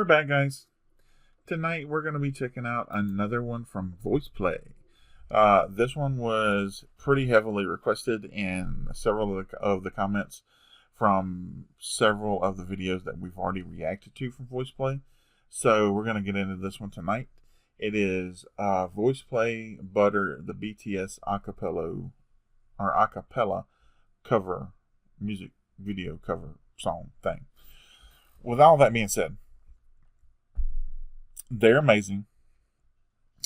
We're back, guys. Tonight we're going to be checking out another one from VoicePlay. This one was pretty heavily requested in several of the comments from several of the videos that we've already reacted to from VoicePlay. So we're going to get into this one tonight. It is VoicePlay Butter, the BTS acapella cover music video cover song thing. With all that being said, they're amazing.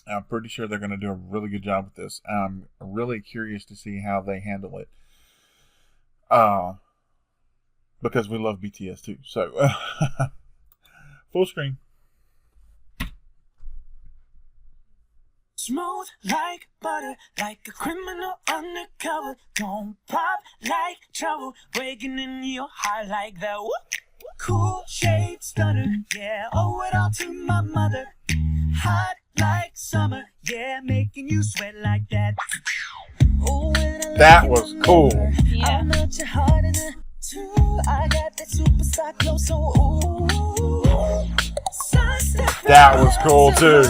I'm pretty sure they're going to do a really good job with this. I'm really curious to see how they handle it. Because we love BTS too. So, full screen. Smooth like butter, like a criminal undercover. Don't pop like trouble, breaking in your heart like that. Whoop. Cool shade stunner, yeah, owe it all to my mother. Hot like summer, yeah, making you sweat like that. Oh, that was cool. Yeah. I'm not your heart in it too. I got that superstar glow, so ooh. That was cool too.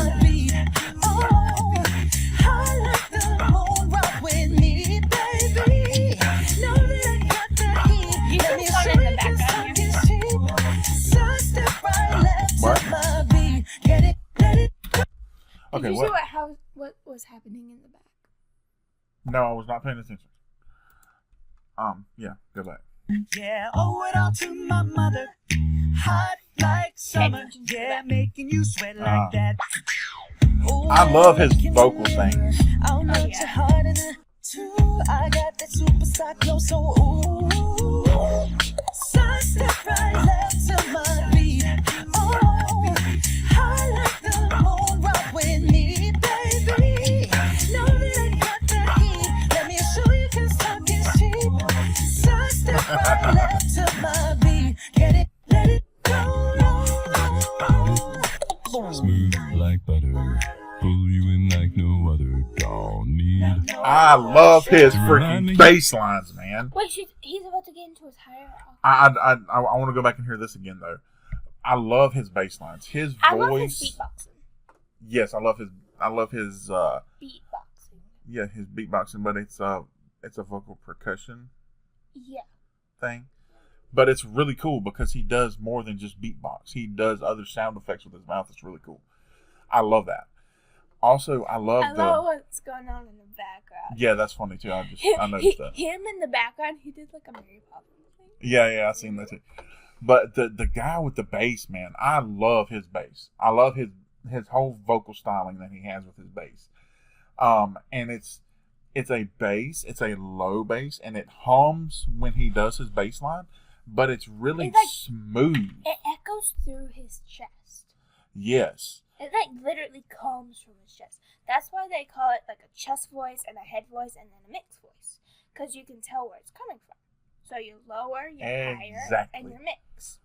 Okay, did you see what was happening in the back? No, I was not paying attention. Yeah, go back. Yeah, owe it all to my mother. Hot like summer, yeah, making you sweat like that. I love his vocal thing. I'll knock your heart in it too. I got that superstar glow, so ooh. Side step right left to my beat. Oh, I like the moon rock with me, baby. Know that I got the heat. Let me show you 'cause talking's cheap. Side step right left to my beat. Get it, let it go. Smooth like butter, pull you in like no other. Don't need. I love his freaking bass lines, man. Wait, he's about to get into his higher. I want to go back and hear this again though. I love his bass lines. His voice. I love his beatboxing. Yes, I love his beatboxing. Yeah, his beatboxing, but it's a vocal percussion. Yeah. Thing. But it's really cool because he does more than just beatbox. He does other sound effects with his mouth. It's really cool. I love that. Also, I love what's going on in the background. Yeah, that's funny too. I noticed that. Him in the background, he did like a Mary Poppins thing. Yeah, I seen that too. But the guy with the bass, man, I love his bass. I love his whole vocal styling that he has with his bass. And it's a bass, it's a low bass, and it hums when he does his bass line, but it's really smooth. It echoes through his chest. Yes. It literally comes from his chest. That's why they call it like a chest voice and a head voice and then a mixed voice. Because you can tell where it's coming from. So you're lower, you're higher, and you're mixed.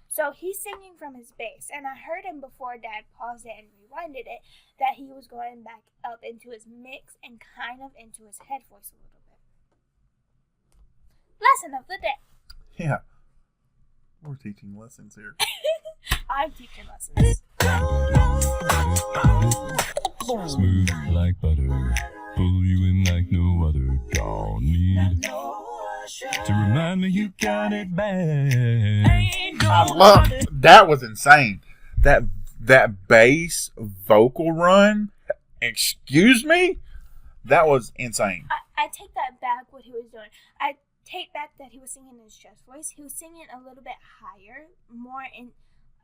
So he's singing from his bass. And I heard him before Dad paused it and rewinded it that he was going back up into his mix and kind of into his head voice a little bit. Lesson of the day. Yeah. We're teaching lessons here. I'm teaching lessons. Smooth like butter, pull you in like no other. Don't need to remind me you got it bad. I love that. Was insane. That bass vocal run. Excuse me. That was insane. I take that back. What he was doing. I take back that he was singing in his chest voice. He was singing a little bit higher,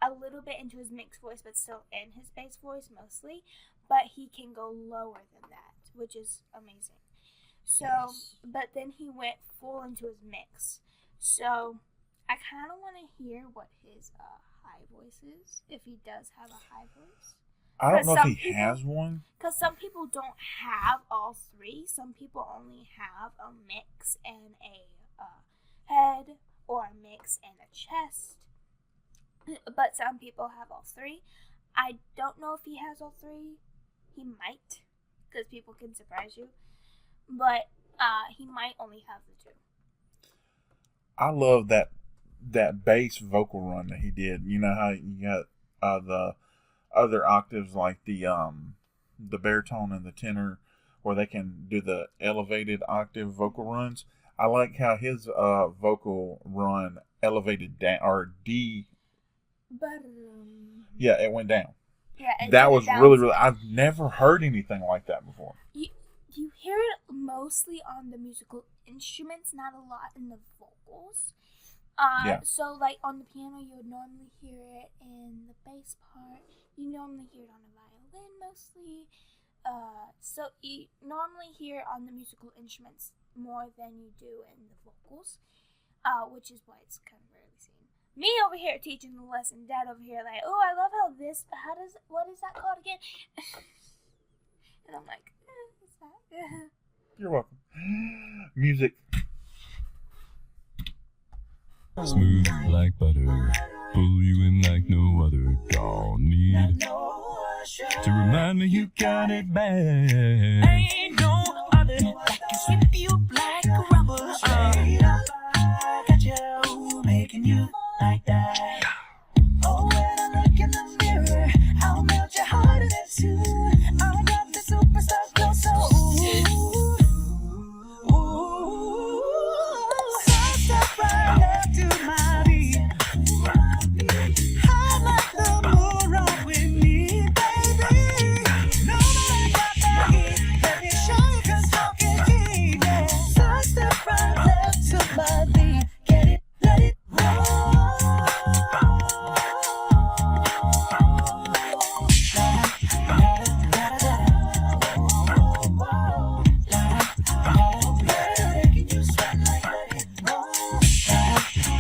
a little bit into his mixed voice, but still in his bass voice mostly. But he can go lower than that, which is amazing. So, yes. But then he went full into his mix. So, I kind of want to hear what his high voice is, if he does have a high voice. I don't know if he has one. Because some people don't have all three. Some people only have a mix and a head, or a mix and a chest. But some people have all three. I don't know if he has all three. He might, because people can surprise you. But he might only have the two. I love that bass vocal run that he did. You know how you got the other octaves, like the baritone and the tenor, where they can do the elevated octave vocal runs. I like how his vocal run elevated down, or D. Yeah, it went down. Yeah, that was really. I've never heard anything like that before. You hear it mostly on the musical instruments, not a lot in the vocals. So like on the piano, you would normally hear it in the bass part. You normally hear it on a violin mostly. So you normally hear it on the musical instruments more than you do in the vocals, which is why it's kind of rarely seen. Me over here teaching the lesson, Dad over here like, oh, I love what is that called again? And I'm like, what's that? You're welcome. Music. Smooth like butter, pull you in like no other. Don't need to remind me you got it bad. Ain't no other that can sweep you like a rubber straight up. Got you, making you like that. Oh, when I look in the mirror, I'll melt your heart in it too. I got the superstar glow, so ooh. So step right up to my beat. I like the moon rock with me, baby. Know that I got that heat. Let me show you 'cause talk is cheap, yeah. So step right left to my beat. Get it, let it roll.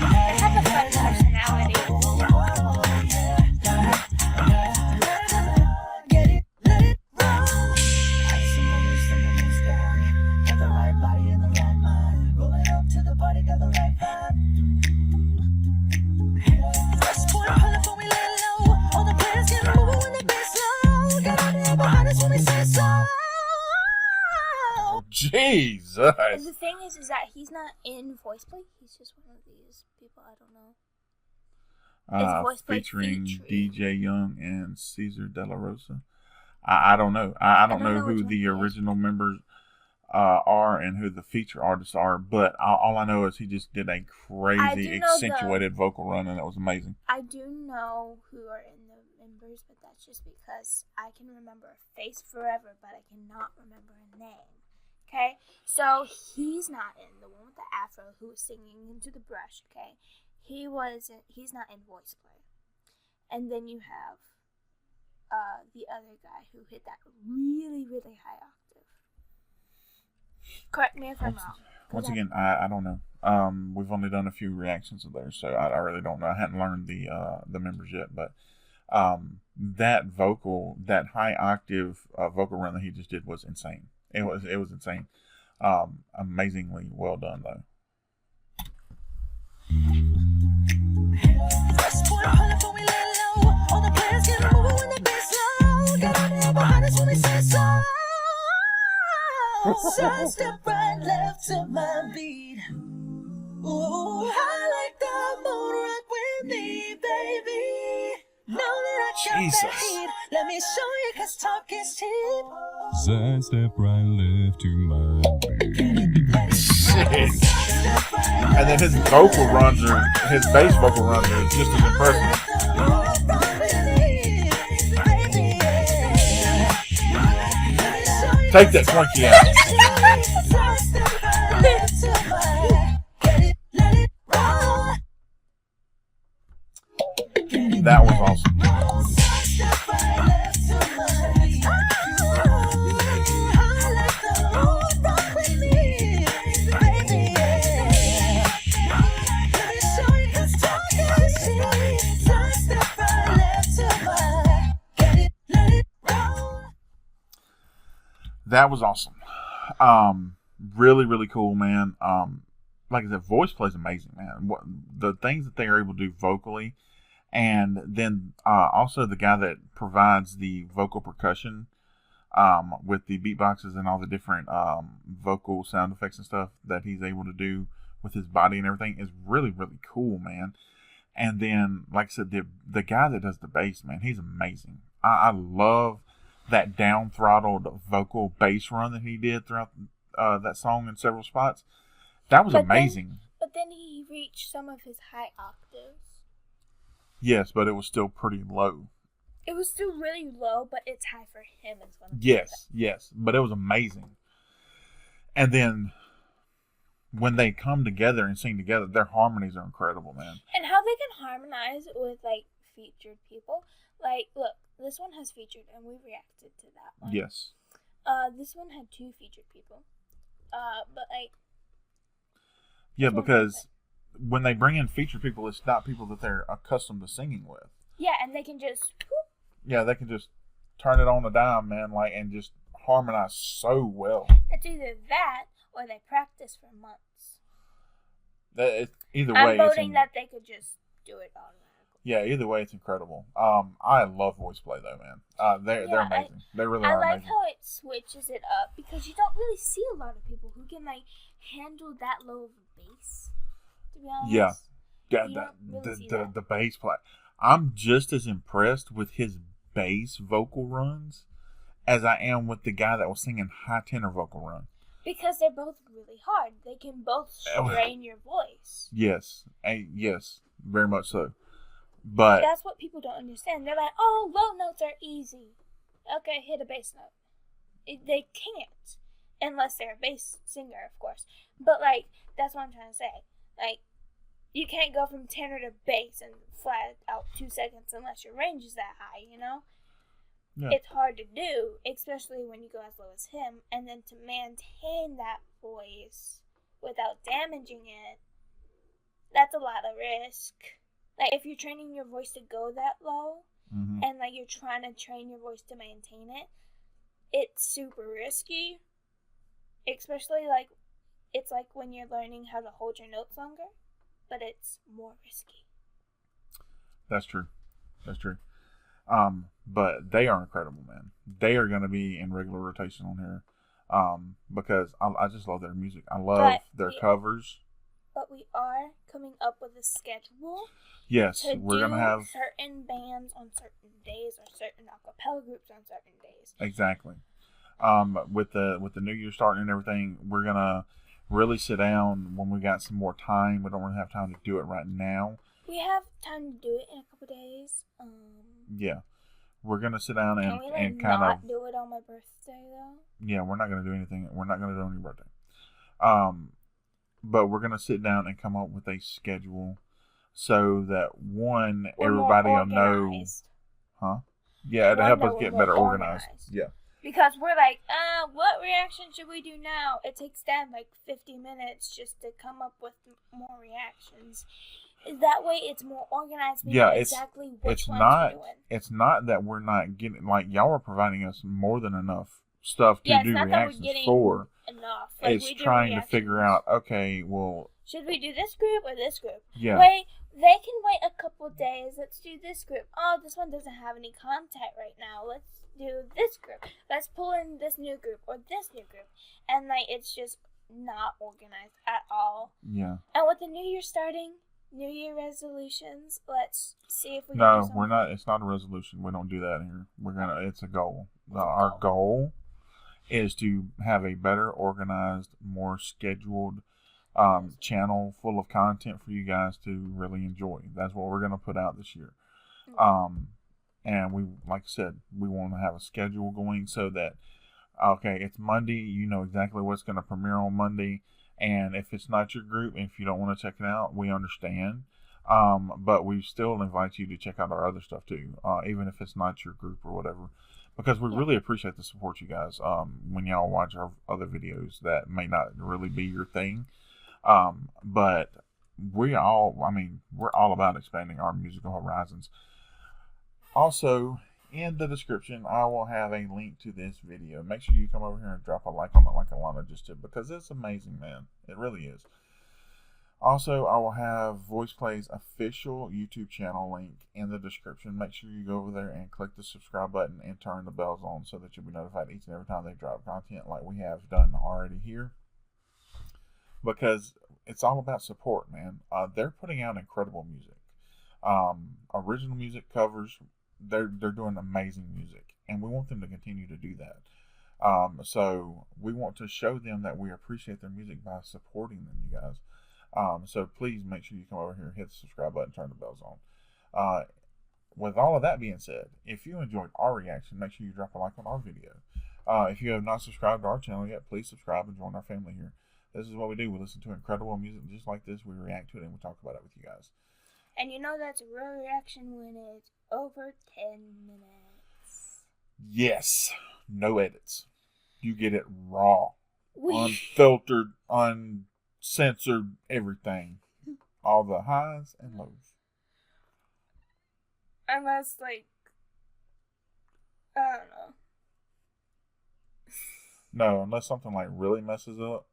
I have a fun personality. Get it, let it roll. I see you singing in the sky. Got the right body and the right mind. Rolling up to the party, got the right vibe. First point, pull up when we lay low. All the players get moving when the bass low. Got on there behind us when we say so. Jesus. And the thing is that he's not in VoicePlay. He's just one of these people. I don't know. It's VoicePlay Featuring featuring. Deejay Young and Cesar de la Rosa. I don't know. I don't know which who one the he is. original members are and who the feature artists are, but all I know is he just did a I crazy do know accentuated vocal run, and it was amazing. I do know who are in the members, but that's just because I can remember a face forever, but I cannot remember a name. Okay? So he's not in the one with the afro who was singing into the brush, okay? He's not in VoicePlay. And then you have the other guy who hit that really, really high octave. Correct me if I'm wrong. Once again, I don't know. We've only done a few reactions of theirs, so I really don't know. I hadn't learned the members yet, but that high octave vocal run that he just did was insane. It was insane. Amazingly well done though. First point, pull up when we lay low. All the players get moving when the bass low. Got on there behind us when we say so. Side step right left to my beat. Ooh, I like the moon rock with me, baby. Know that I got Jesus. that heat. Let me show you 'cause talk is cheap. Side step right left to my beat. And then his bass vocal runs are just as impressive. Take that Twinkie out. That was awesome. That was awesome. Really, really cool, man. Like I said, VoicePlay is amazing, man. The things that they are able to do vocally, and then also the guy that provides the vocal percussion with the beatboxes and all the different vocal sound effects and stuff that he's able to do with his body and everything is really, really cool, man. And then, like I said, the guy that does the bass, man, he's amazing. I love that down throttled vocal bass run that he did throughout that song in several spots. That was amazing. But then he reached some of his high octaves. Yes, but it was still pretty low. It was still really low, but it's high for him as well. Yes, but it was amazing. And then when they come together and sing together, their harmonies are incredible, man. And how they can harmonize with, like, featured people. Like, look, this one has featured, and we reacted to that one. Yes. This one had 2 featured people. But, like... Yeah, because when they bring in featured people, it's not people that they're accustomed to singing with. Yeah, and they can just... Yeah, they can just turn it on a dime, man, like, and just harmonize so well. It's either that, or they practice for months. Either way, I'm voting that they could just do it automatically. Yeah, either way, it's incredible. I love VoicePlay though, man. They're amazing. They really are amazing. I like how it switches it up because you don't really see a lot of people who can like handle that low of a bass. To be honest. Yeah. The bass play. I'm just as impressed with his bass vocal runs as I am with the guy that was singing high tenor vocal run. Because they're both really hard. They can both strain your voice. Yes. Yes. Very much so. But that's what people don't understand. They're like, oh, low notes are easy. Okay, hit a bass note. They can't. Unless they're a bass singer, of course. But, like, that's what I'm trying to say. Like, you can't go from tenor to bass and flat out 2 seconds unless your range is that high, you know? Yeah. It's hard to do, especially when you go as low as him. And then to maintain that voice without damaging it, that's a lot of risk. Like, if you're training your voice to go that low, and, like, you're trying to train your voice to maintain it, it's super risky. Especially, like, it's like when you're learning how to hold your notes longer, but it's more risky. That's true. But they are incredible, man. They are going to be in regular rotation on here because I just love their music. I love their covers. But we are coming up with a schedule. Yes, we're going to have certain bands on certain days or certain acapella groups on certain days. Exactly. With the new year starting and everything, we're going to really sit down when we got some more time. We don't really have time to do it right now. We have time to do it in a couple days. Yeah. We're going to sit down and kind of... not do it on my birthday, though? Yeah, we're not going to do anything. We're not going to do it on your birthday. But we're going to sit down and come up with a schedule so that, everybody will know... Huh? Yeah, to help us get better organized. Yeah. Because we're like, what reaction should we do now? It takes them like 50 minutes just to come up with more reactions. That way it's more organized. We know exactly which ones we're doing. It's not that we're not getting, like, y'all are providing us more than enough stuff to do reactions for. Enough. Like, it's trying to figure out, okay, well... should we do this group or this group? Yeah. They can wait a couple days. Let's do this group. Oh, this one doesn't have any contact right now. Let's do this group. Let's pull in this new group or this new group. And, like, it's just not organized at all. Yeah. And with the new year starting, New Year resolutions, let's see if we can do something. No, we're not. It's not a resolution. We don't do that here. It's a goal. Our goal is to have a better organized, more scheduled channel full of content for you guys to really enjoy. That's what we're going to put out this year. And we, like I said, we want to have a schedule going so that, okay, it's Monday, you know exactly what's going to premiere on Monday. And if it's not your group, if you don't want to check it out, we understand. But we still invite you to check out our other stuff too, even if it's not your group or whatever. Because we really appreciate the support, you guys. When y'all watch our other videos that may not really be your thing. But we're all about expanding our musical horizons. Also, in the description, I will have a link to this video. Make sure you come over here and drop a like on it like Alana just did, because it's amazing, man. It really is. Also, I will have VoicePlay's official YouTube channel link in the description. Make sure you go over there and click the subscribe button and turn the bells on so that you'll be notified each and every time they drop content like we have done already here. Because it's all about support, man. They're putting out incredible music. Original music covers, they're doing amazing music, and we want them to continue to do that. So we want to show them that we appreciate their music by supporting them, you guys. So please make sure you come over here, hit the subscribe button, turn the bells on. With all of that being said, if you enjoyed our reaction, make sure you drop a like on our video. If you have not subscribed to our channel yet, please subscribe and join our family here. This is what we do. We listen to incredible music just like this. We react to it and we talk about it with you guys. And you know that's a real reaction when it's over 10 minutes. Yes. No edits. You get it raw. Unfiltered, uncensored, everything. All the highs and lows. Unless, like, I don't know. No, unless something like really messes up,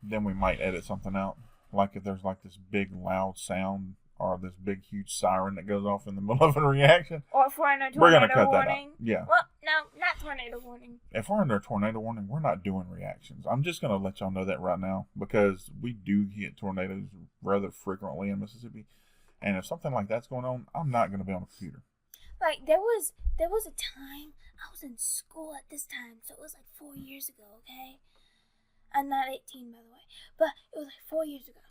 then we might edit something out. Like if there's like this big loud sound or this big huge siren that goes off in the middle of a reaction. Or if we're in a we're gonna tornado cut warning. that out. Yeah. Well, no, not tornado warning. If we're under a tornado warning, we're not doing reactions. I'm just gonna let y'all know that right now because we do get tornadoes rather frequently in Mississippi. And if something like that's going on, I'm not gonna be on the computer. Like there was a time I was in school at this time, so it was like 4 years ago, okay? I'm not 18, by the way, but it was like 4 years ago,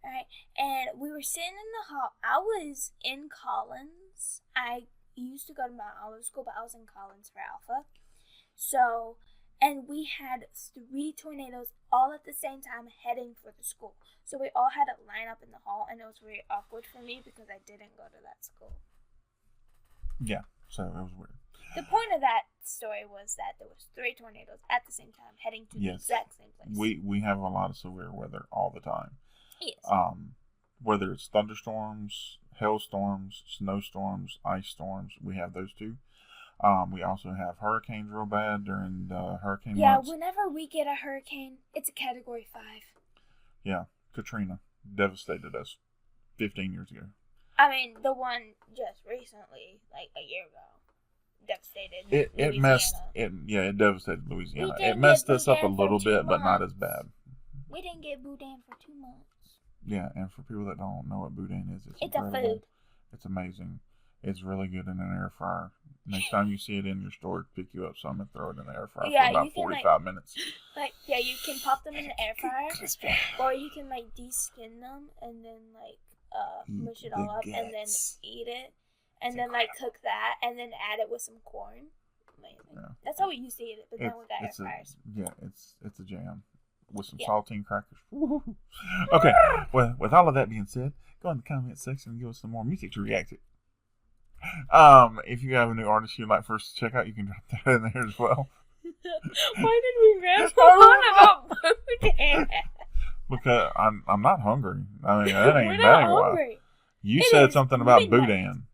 alright? And we were sitting in the hall. I was in Collins. I used to go to Mount Olive School, but I was in Collins for Alpha. So, and we had 3 tornadoes all at the same time heading for the school. So we all had to line up in the hall, and it was very awkward for me because I didn't go to that school. Yeah, so it was weird. The point of that story was that there was 3 tornadoes at the same time heading to the exact same place. We have a lot of severe weather all the time. Yes. Whether it's thunderstorms, hailstorms, snowstorms, ice storms, we have those too. We also have hurricanes real bad during the hurricane months. Yeah, whenever we get a hurricane, it's a Category 5. Yeah, Katrina devastated us 15 years ago. I mean, the one just recently, like a year ago, devastated it devastated Louisiana. It messed us up a little bit, but not as bad. We didn't get boudin for 2 months. Yeah, and for people that don't know what boudin is, it's incredible. A food. It's amazing. It's really good in an air fryer. Next time you see it in your store, pick you up some and throw it in the air fryer for about 45 minutes. You can pop them in the air fryer, or you can de-skin them and then mush it all up and then eat it. And then cook that and then add it with some corn. Amazing. Yeah. That's how we used to eat it, but then we got air fryers. It's a jam. With some saltine crackers. Okay, well, with all of that being said, go in the comment section and give us some more music to react to. If you have a new artist you'd like for us to check out, you can drop that in there as well. Why did we ramble on about boudin? Because I'm not hungry. I mean, that ain't We're not hungry. You said something about boudin.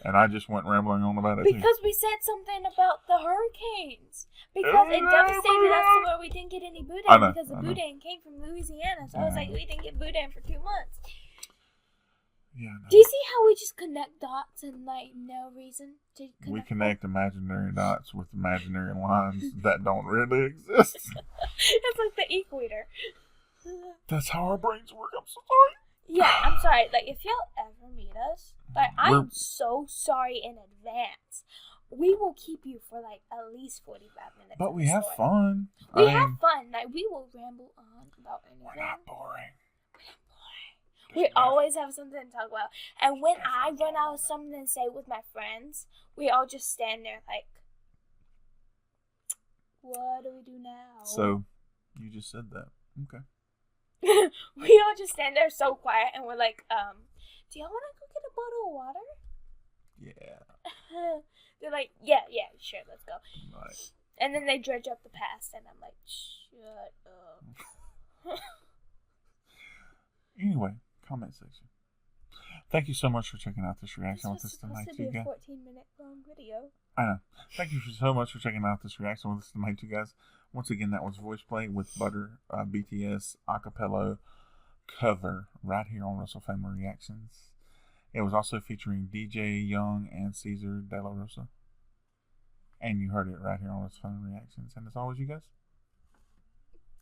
And I just went rambling on about it because we said something about the hurricanes. Because it devastated us to where we didn't get any boudin because the boudin came from Louisiana. So I was like, we didn't get boudin for 2 months. Yeah. Do you see how we just connect dots and no reason to connect? We connect imaginary dots with imaginary lines that don't really exist. It's like the equator. That's how our brains work. I'm so sorry. Yeah, I'm sorry. If y'all ever meet us, I'm so sorry in advance. We will keep you for at least 45 minutes. But we have fun. We have fun. We will ramble on about anything. We're not boring. We always have something to talk about. And when I run out of something to say with my friends, we all just stand there what do we do now? So, you just said that. Okay. We all just stand there so quiet and we're like, do y'all want to go get a bottle of water? Yeah. They're like, yeah, sure, let's go. Right. And then they dredge up the past and I'm like, shut up. Anyway, comment section. Thank you so much for checking out this reaction with us tonight, too, guys. This was supposed to be a 14-minute long video. I know. Thank you so much for checking out this reaction with us tonight, you guys. Once again, that was VoicePlay with Butter, BTS Acapella cover right here on Russell Family Reactions. It was also featuring Deejay Young and Cesar de la Rosa. And you heard it right here on Russell Family Reactions. And as always, you guys,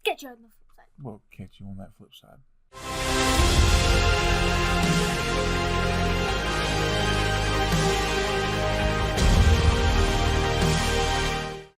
catch you on the flip side. We'll catch you on that flip side.